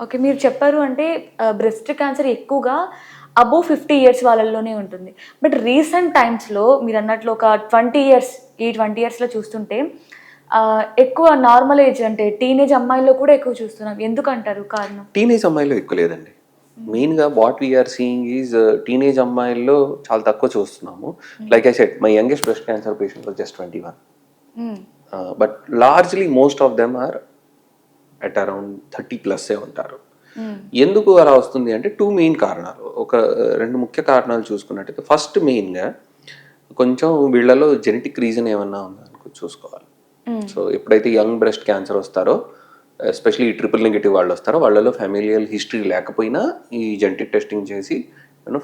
Okay. మీరు చెప్పారు అంటే బ్రెస్ట్ క్యాన్సర్ ఎక్కువగా అబోవ్ 50 ఇయర్స్ వాళ్ళలోనే ఉంటుంది. బట్ రీసెంట్ టైమ్స్‌లో మీరన్నట్లు ఒక 20 ఇయర్స్ ఈ 20 ఇయర్స్‌లో చూస్తుంటే ఎక్కువ నార్మల్ ఏజ్ అంటే టీనేజ్ అమ్మాయిల్లో కూడా ఎక్కువ చూస్తున్నాం. ఎందుకంటారు కారణం? టీనేజ్ అమ్మాయిల్లో ఎక్కువ లేదండి. మెయిన్‌గా what we are seeing is teenage అమ్మాయిల్లో చాలా తక్కువ చూస్తున్నాము. Like I said my youngest breast cancer patient was just 21. But largely most of them are at around 30+ ఉంటారు. ఎందుకు అలా వస్తుంది అంటే 2 మెయిన్ కారణాలు. ఒక 2 ముఖ్య కారణాలు చూసుకున్నట్టయితే ఫస్ట్ మెయిన్‌గా కొంచెం వీళ్ళలో జెనెటిక్ రీజన్ ఏమన్నా ఉందా అని చూసుకోవాలి. సో ఎప్పుడైతే యంగ్ బ్రెస్ట్ క్యాన్సర్ వస్తారో ఎస్పెషలీ ట్రిపుల్ నెగటివ్ వాళ్ళు వస్తారో వాళ్ళలో ఫెమిలియల్ హిస్టరీ లేకపోయినా ఈ జెనెటిక్ టెస్టింగ్ చేసి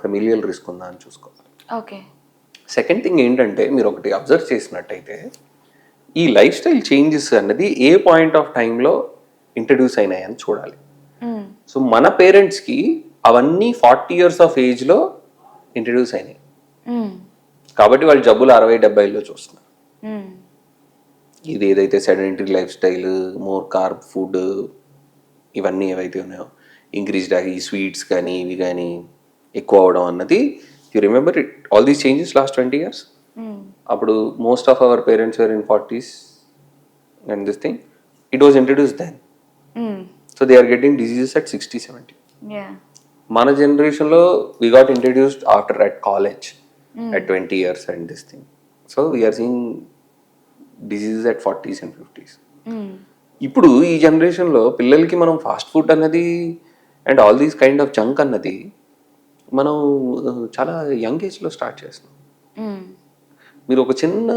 ఫెమిలియల్ రిస్క్ ఉందా అని చూసుకోవాలి. ఓకే. సెకండ్ థింగ్ ఏంటంటే మీరు ఒకటి అబ్జర్వ్ చేసినట్టయితే ఈ లైఫ్ స్టైల్ చేంజెస్ అన్నది ఏ పాయింట్ ఆఫ్ టైంలో ఇంట్రడ్యూస్ అయినాయని చూడాలి. సో మన పేరెంట్స్కి అవన్నీ 40 ఇయర్స్ ఆఫ్ ఏజ్లో ఇంట్రడ్యూస్ అయినాయి కాబట్టి వాళ్ళు జబ్బులు 60-70లో చూస్తున్నారు. ఇది ఏదైతే sedentary life style, more carb food, ఇవన్నీ ఏవైతే ఉన్నాయో ఇంక్రీజ్డ్ ఈ స్వీట్స్ కానీ ఇవి కానీ ఎక్కువ అవడం అన్నది you remember it all these changes last 20 years. అప్పుడు most of our parents were in 40s and this thing it was introduce then. So they are getting diseases at 60-70. మన జనరేషన్లో we got introduced after at college at 20 years and this thing. So we are seeing diseases at 40s and 50s. ఇప్పుడు ఈ జనరేషన్లో పిల్లలకి మనం fast food అన్నది and all these kind of junk అన్నది మనం చాలా యంగ్ ఏజ్లో స్టార్ట్ చేస్తున్నాం. మీరు ఒక చిన్న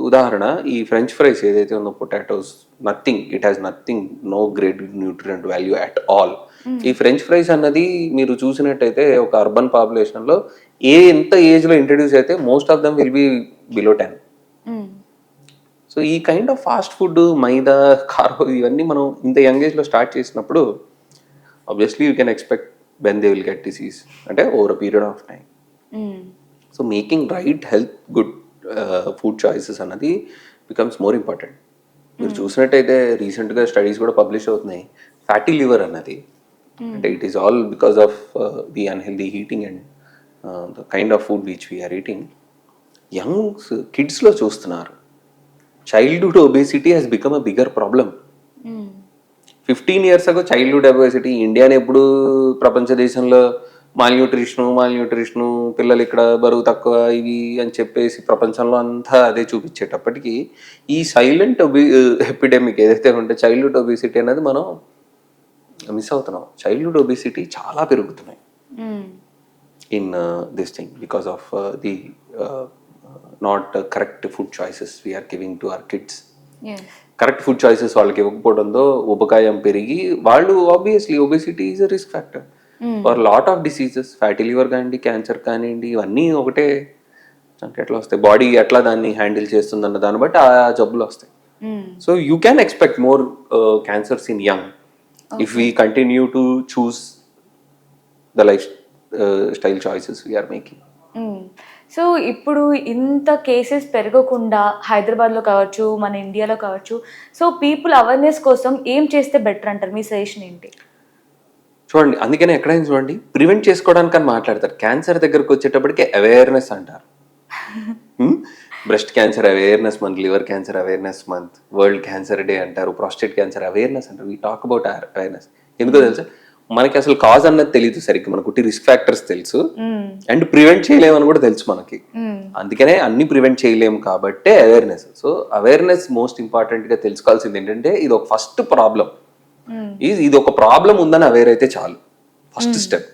ఉదాహరణ ఈ ఫ్రెంచ్ ఫ్రైస్ ఏదైతే ఉందో potatoes nothing, it has nothing, no great nutrient value at all. ఈ ఫ్రెంచ్ ఫ్రైస్ అన్నది మీరు చూసినట్టయితే ఒక అర్బన్ పాపులేషన్లో ఎంత ఏజ్లో ఇంట్రడ్యూస్ అయితే most of them will be below 10. So ఈ kind of fast food, maida, carbo ఇవన్నీ మనం ఇంత యంగ్ ఏజ్లో స్టార్ట్ చేసినప్పుడు obviously you can expect when they will get disease అంటే over a period of time. So making right health good food choices అన్నది becomes more important. మీరు చూసినట్టయితే రీసెంట్గా స్టడీస్ కూడా పబ్లిష్ అవుతున్నాయి. ఫ్యాటీ లివర్ అన్నది అంటే it is all because of the unhealthy heating and the kind of food which we're eating. Young కిడ్స్లో చూస్తున్నారు. Childhood obesity has become a bigger problem. 15 years ago childhood obesity ఇండియాని ఎప్పుడు ప్రపంచ దేశంలో మాల్న్యూట్రిషను పిల్లలు ఇక్కడ బరువు తక్కువ ఇవి అని చెప్పేసి ప్రపంచంలో అంతా అదే చూపించేటప్పటికి ఈ సైలెంట్ ఎపిడెమిక్ ఏదైతే ఉంటే చైల్డ్హుడ్ ఒబేసిటీ అనేది మనం మిస్ అవుతున్నాం. చైల్డ్హుడ్ ఒబేసిటీ చాలా పెరుగుతున్నాయి in this thing because of the not correct food choices we are giving to our kids. Correct food choices వాళ్ళకి ఇవ్వకపోవడంతో ఉపకాయం పెరిగి వాళ్ళు obviously obesity is a risk factor for lot of diseases. Fatty liver కానివ్వండి, cancer కానివ్వండి, ఇవన్నీ ఒకటే ఎట్లా వస్తాయి, బాడీ ఎట్లా దాన్ని హ్యాండిల్ చేస్తుందన్న దాన్ని బట్టి ఆ జబ్బులు వస్తాయి. So you can expect more cancers in young if we continue to choose the lifestyle choices we are making. So ఇప్పుడు ఇంత కేసెస్ పెరగకుండా హైదరాబాద్లో కావచ్చు, మన ఇండియాలో కావచ్చు, సో పీపుల్ అవేర్నెస్ కోసం ఏం చేస్తే బెటర్ అంటారు? మీ సజెషన్ ఏంటి? చూడండి, అందుకనే ఎక్కడైనా చూడండి ప్రివెంట్ చేసుకోవడానికి అని మాట్లాడతారు. క్యాన్సర్ దగ్గరకు వచ్చేటప్పటికి అవేర్నెస్ అంటారు. Breast cancer awareness month, liver cancer awareness month, world cancer day అంటారు, ప్రాస్టేట్ క్యాన్సర్ అవేర్నెస్ అంటారు. We talk about awareness. ఎందుకో తెలుసా, మనకి అసలు కాజ్ అన్నది తెలియదు సరిగ్గా. మనకు రిస్క్ ఫ్యాక్టర్స్ తెలుసు అండ్ ప్రివెంట్ చేయలేమని కూడా తెలుసు మనకి. అందుకనే అన్ని ప్రివెంట్ చేయలేము కాబట్టే అవేర్నెస్. సో అవేర్నెస్ మోస్ట్ ఇంపార్టెంట్గా తెలుసుకోవాల్సింది ఏంటంటే ఇది ఒక ఫస్ట్ ప్రాబ్లం. ఇది ఒక ప్రాబ్లం ఉందని అవేర్ అయితే చాలు, first step.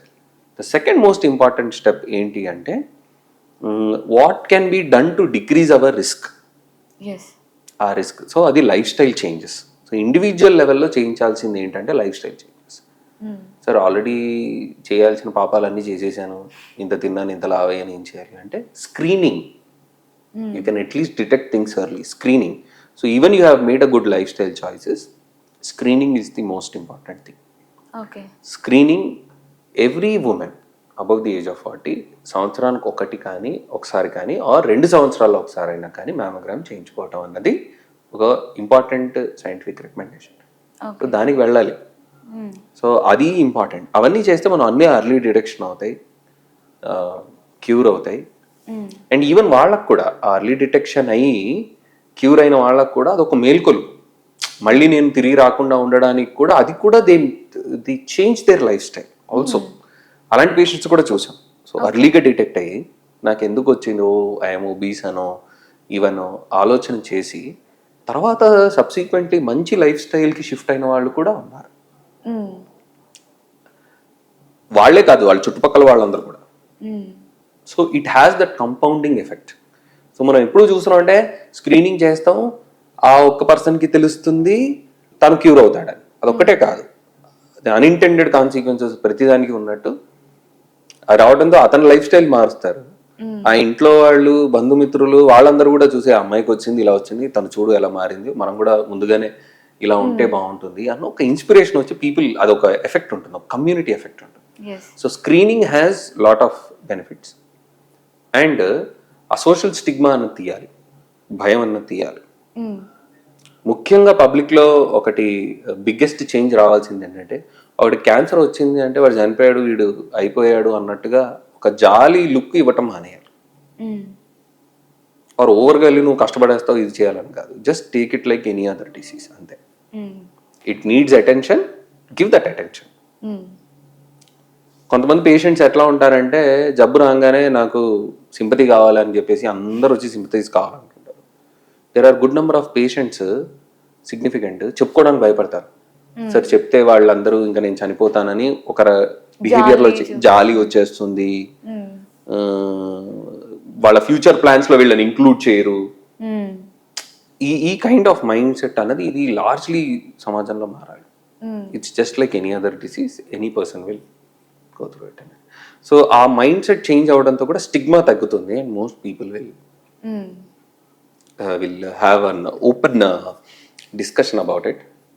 The second most important step ఏంటి అంటే what can be done to decrease our risk. ఆ రిస్క్ సో అది lifestyle changes. So individual లెవెల్లో చేయించాల్సింది ఏంటంటే lifestyle changes. Sir already చేయాల్సిన పాపాలన్నీ చేసేసాను, ఇంత తిన్నాను, ఇంత లావయ్యాను, ఏం చేయాలి అంటే screening. You can at least detect things early. Screening. So even you have made a good life style choices, screening is the most important thing. Okay. Screening every woman above the age of 40 సంవత్సరానికి ఒకసారి కానీ are 2 సంవత్సరాల్లో ఒకసారి అయినా కానీ mammogram చేయించుకోవటం అన్నది ఒక important scientific recommendation. దానికి వెళ్ళాలి. సో అది ఇంపార్టెంట్. అవన్నీ చేస్తే మనం అన్నీ అర్లీ డిటెక్షన్ అవుతాయి, క్యూర్ అవుతాయి. అండ్ ఈవెన్ వాళ్ళకు కూడా అర్లీ డిటెక్షన్ అయ్యి క్యూర్ అయిన వాళ్ళకు కూడా అదొక మేల్కొలు. మళ్ళీ నేను తిరిగి రాకుండా ఉండడానికి కూడా అది కూడా the change their life style also. అలాంటి పేషెంట్స్ కూడా చూసాం. సో అర్లీగా డిటెక్ట్ అయ్యి నాకు ఎందుకు వచ్చిందో ఐఎమ్ ఒబీస్ అనో ఈవెనో ఆలోచన చేసి తర్వాత సబ్సిక్వెంట్లీ మంచి లైఫ్ స్టైల్కి షిఫ్ట్ అయిన వాళ్ళు కూడా ఉన్నారు. వాళ్ళే కాదు, వాళ్ళ చుట్టుపక్కల వాళ్ళందరూ కూడా. So it has that compounding effect. So మనం ఎప్పుడు చూస్తున్నాం అంటే స్క్రీనింగ్ చేస్తాం, ఆ ఒక్క పర్సన్కి తెలుస్తుంది తను క్యూర్ అవుతాడని. అదొక్కటే కాదు, అన్ఇంటెండెడ్ కాన్సిక్వెన్సెస్ ప్రతిదానికి ఉన్నట్టు రావడంతో అతని లైఫ్ స్టైల్ మారుస్తారు. ఆ ఇంట్లో వాళ్ళు, బంధుమిత్రులు వాళ్ళందరూ కూడా చూసే అమ్మాయికి వచ్చింది ఇలా వచ్చింది, తను చూడు ఎలా మారింది, మనం కూడా ముందుగానే ఇలా ఉంటే బాగుంటుంది అన్న ఒక ఇన్స్పిరేషన్ వచ్చి పీపుల్ అదొక ఎఫెక్ట్ ఉంటుంది, ఒక కమ్యూనిటీ ఎఫెక్ట్ ఉంటుంది. So screening has lot of benefits. And ఆ సోషల్ స్టిగ్మా అన్నది తీయాలి, భయం అన్నది తీయాలి. ముఖ్యంగా పబ్లిక్లో ఒకటి బిగ్గెస్ట్ చేంజ్ రావాల్సింది ఏంటంటే, వాడి క్యాన్సర్ వచ్చింది అంటే వాడు చనిపోయాడు, వీడు అయిపోయాడు అన్నట్టుగా ఒక జాలి లుక్ ఇవ్వటం మానేయాలి. ఆర్ ఓవర్గా వెళ్ళి నువ్వు కష్టపడేస్తావు ఇది చేయాలని కాదు, just take it like any other disease అంతే. It needs attention, give that attention. కొంతమంది పేషెంట్స్ ఎట్లా ఉంటారంటే జబ్బు రాగానే నాకు సింపతి కావాలని చెప్పేసి అందరూ వచ్చి సింపతీస్ కావాలనుకుంటారు. There are good number of patients significant చెప్పుకోవడానికి భయపడతారు. సార్ చెప్తే వాళ్ళందరూ ఇంకా నేను చనిపోతానని ఒక బిహేవియర్లో జాలి వచ్చేస్తుంది, వాళ్ళ ఫ్యూచర్ ప్లాన్స్ లో వీళ్ళని ఇంక్లూడ్ చేయరు. ఈ కైండ్ ఆఫ్ మైండ్ సెట్ అన్నది ఇది లార్జ్లీ సమాజంలో మారాలి. It's just like any other disease, any person will go through it. So ఆ మైండ్ సెట్ చేంజ్ అవడంతో కూడా స్టిగ్మా తగ్గుతుంది and most people will have an open discussion about it.